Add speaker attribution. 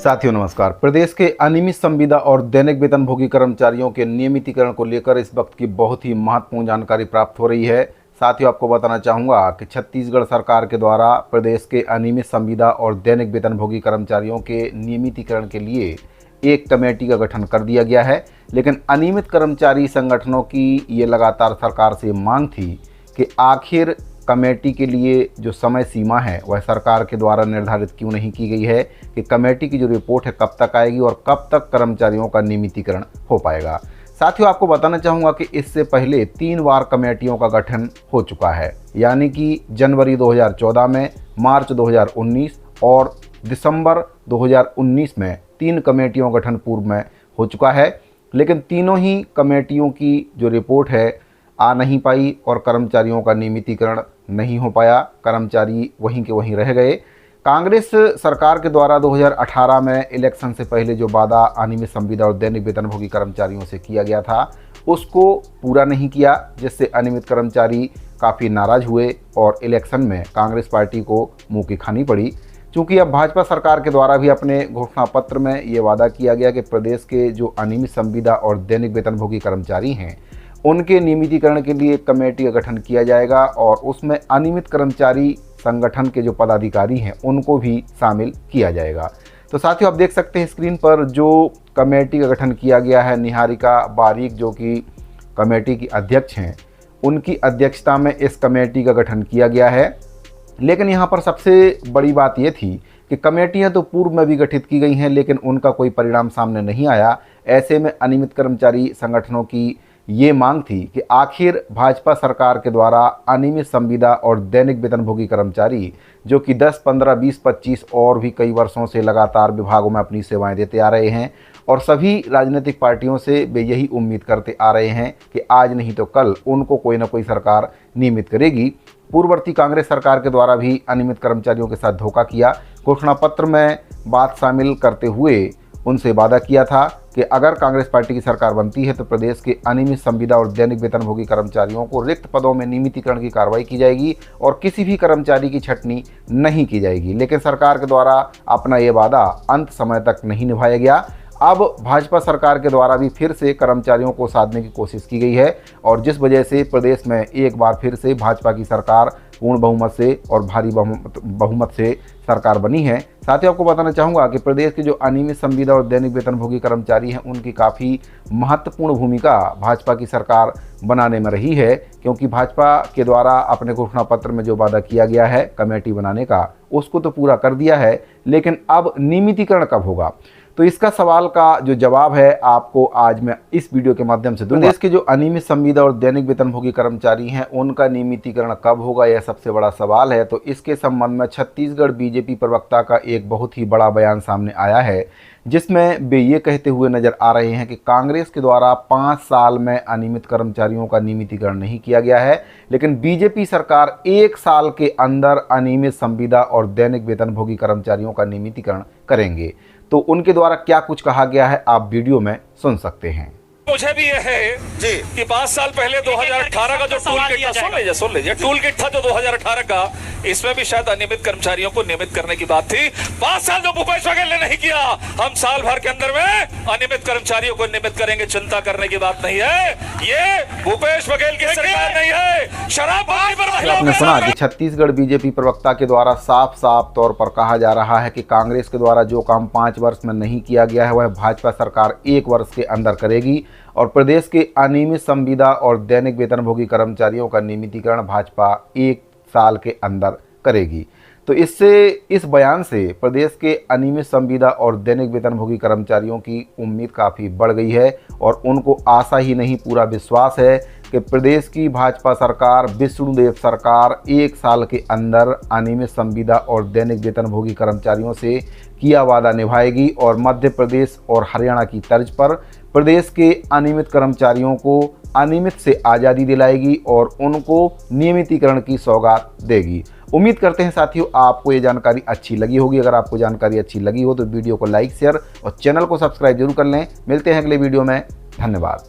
Speaker 1: साथियों नमस्कार। प्रदेश के अनियमित संविदा और दैनिक वेतनभोगी कर्मचारियों के नियमितीकरण को लेकर इस वक्त की बहुत ही महत्वपूर्ण जानकारी प्राप्त हो रही है। साथियों आपको बताना चाहूँगा कि छत्तीसगढ़ सरकार के द्वारा प्रदेश के अनियमित संविदा और दैनिक वेतनभोगी कर्मचारियों के नियमितीकरण के लिए एक कमेटी का गठन कर दिया गया है। लेकिन अनियमित कर्मचारी संगठनों की ये लगातार सरकार से मांग थी कि आखिर कमेटी के लिए जो समय सीमा है वह सरकार के द्वारा निर्धारित क्यों नहीं की गई है कि कमेटी की जो रिपोर्ट है कब तक आएगी और कब तक कर्मचारियों का नियमितीकरण हो पाएगा। साथियों आपको बताना चाहूँगा कि इससे पहले 3 बार कमेटियों का गठन हो चुका है, यानी कि जनवरी 2014 में, मार्च 2019 और दिसंबर 2019 में 3 कमेटियों का गठन पूर्व में हो चुका है। लेकिन तीनों ही कमेटियों की जो रिपोर्ट है आ नहीं पाई और कर्मचारियों का नियमितीकरण नहीं हो पाया, कर्मचारी वहीं के वहीं रह गए। कांग्रेस सरकार के द्वारा 2018 में इलेक्शन से पहले जो वादा अनियमित संविदा और दैनिक वेतनभोगी कर्मचारियों से किया गया था उसको पूरा नहीं किया, जिससे अनियमित कर्मचारी काफ़ी नाराज़ हुए और इलेक्शन में कांग्रेस पार्टी को मुँह की खानी पड़ी। चूँकि अब भाजपा सरकार के द्वारा भी अपने घोषणा पत्र में ये वादा किया गया कि प्रदेश के जो अनियमित संविदा और दैनिक वेतनभोगी कर्मचारी हैं उनके नियमितीकरण के लिए कमेटी का गठन किया जाएगा और उसमें अनियमित कर्मचारी संगठन के जो पदाधिकारी हैं उनको भी शामिल किया जाएगा। तो साथियों आप देख सकते हैं स्क्रीन पर जो कमेटी का गठन किया गया है, निहारिका बारिक जो कि कमेटी की अध्यक्ष हैं, उनकी अध्यक्षता में इस कमेटी का गठन किया गया है। लेकिन यहाँ पर सबसे बड़ी बात ये थी कि कमेटियाँ तो पूर्व में भी गठित की गई हैं लेकिन उनका कोई परिणाम सामने नहीं आया। ऐसे में अनियमित कर्मचारी संगठनों की ये मांग थी कि आखिर भाजपा सरकार के द्वारा अनियमित संविदा और दैनिक वेतनभोगी कर्मचारी जो कि 10, 15, 20, 25 और भी कई वर्षों से लगातार विभागों में अपनी सेवाएं देते आ रहे हैं और सभी राजनीतिक पार्टियों से वे यही उम्मीद करते आ रहे हैं कि आज नहीं तो कल उनको कोई ना कोई सरकार नियमित करेगी। पूर्ववर्ती कांग्रेस सरकार के द्वारा भी अनियमित कर्मचारियों के साथ धोखा किया। घोषणा पत्र में बात शामिल करते हुए उनसे वादा किया था कि अगर कांग्रेस पार्टी की सरकार बनती है तो प्रदेश के अनियमित संविदा और दैनिक वेतनभोगी कर्मचारियों को रिक्त पदों में नियमितीकरण की कार्रवाई की जाएगी और किसी भी कर्मचारी की छंटनी नहीं की जाएगी। लेकिन सरकार के द्वारा अपना ये वादा अंत समय तक नहीं निभाया गया। अब भाजपा सरकार के द्वारा भी फिर से कर्मचारियों को साधने की कोशिश की गई है और जिस वजह से प्रदेश में एक बार फिर से भाजपा की सरकार पूर्ण बहुमत से और भारी बहुमत से सरकार बनी है। साथ ही आपको बताना चाहूँगा कि प्रदेश के जो अनियमित संविदा और दैनिक वेतनभोगी कर्मचारी हैं उनकी काफ़ी महत्वपूर्ण भूमिका भाजपा की सरकार बनाने में रही है, क्योंकि भाजपा के द्वारा अपने घोषणा पत्र में जो वादा किया गया है कमेटी बनाने का उसको तो पूरा कर दिया है, लेकिन अब नियमितीकरण कब होगा? तो इसका सवाल का जो जवाब है आपको आज मैं इस वीडियो के माध्यम से दूंगा। प्रदेश के जो अनियमित संविदा और दैनिक वेतनभोगी कर्मचारी हैं उनका नियमितीकरण कब होगा, यह सबसे बड़ा सवाल है। तो इसके संबंध में छत्तीसगढ़ बीजेपी प्रवक्ता का एक बहुत ही बड़ा बयान सामने आया है, जिसमें वे ये कहते हुए नजर आ रहे हैं कि कांग्रेस के द्वारा 5 साल में अनियमित कर्मचारियों का नियमितीकरण नहीं किया गया है, लेकिन बीजेपी सरकार 1 साल के अंदर अनियमित संविदा और दैनिक वेतनभोगी कर्मचारियों का नियमितीकरण करेंगे। तो उनके द्वारा क्या कुछ कहा गया है आप वीडियो में सुन सकते हैं।
Speaker 2: मुझे भी ये है जी कि 5 साल पहले 2018 का जो टूल किट था, सुन लीजिए टूल किट था जो 2018 का, इसमें भी शायद अनियमित कर्मचारियों को नियमित करने की बात थी। 5 साल जो भूपेश बघेल ने नहीं किया, हम साल भर के अंदर में अनियमित कर्मचारियों को नियमित करेंगे, चिंता करने की बात नहीं है। ये भूपेश बघेल की सरकार नहीं है। शराबबंदी पर
Speaker 1: आपने सुना कि छत्तीसगढ़ बीजेपी प्रवक्ता के द्वारा साफ साफ तौर पर कहा जा रहा है कि कांग्रेस के द्वारा जो काम 5 वर्ष में नहीं किया गया है वह भाजपा सरकार 1 वर्ष के अंदर करेगी और प्रदेश के अनियमित संविदा और दैनिक वेतनभोगी कर्मचारियों का नियमितीकरण भाजपा 1 साल के अंदर करेगी। तो इस बयान से प्रदेश के अनियमित संविदा और दैनिक वेतनभोगी कर्मचारियों की उम्मीद काफ़ी बढ़ गई है और उनको आशा ही नहीं पूरा विश्वास है कि प्रदेश की भाजपा सरकार, विष्णुदेव सरकार 1 साल के अंदर अनियमित संविदा और दैनिक वेतनभोगी कर्मचारियों से किया वादा निभाएगी और मध्य प्रदेश और हरियाणा की तर्ज पर प्रदेश के अनियमित कर्मचारियों को अनियमित से आज़ादी दिलाएगी और उनको नियमितीकरण की सौगात देगी। उम्मीद करते हैं साथियों आपको ये जानकारी अच्छी लगी होगी। अगर आपको जानकारी अच्छी लगी हो तो वीडियो को लाइक, शेयर और चैनल को सब्सक्राइब जरूर कर लें। मिलते हैं अगले वीडियो में। धन्यवाद।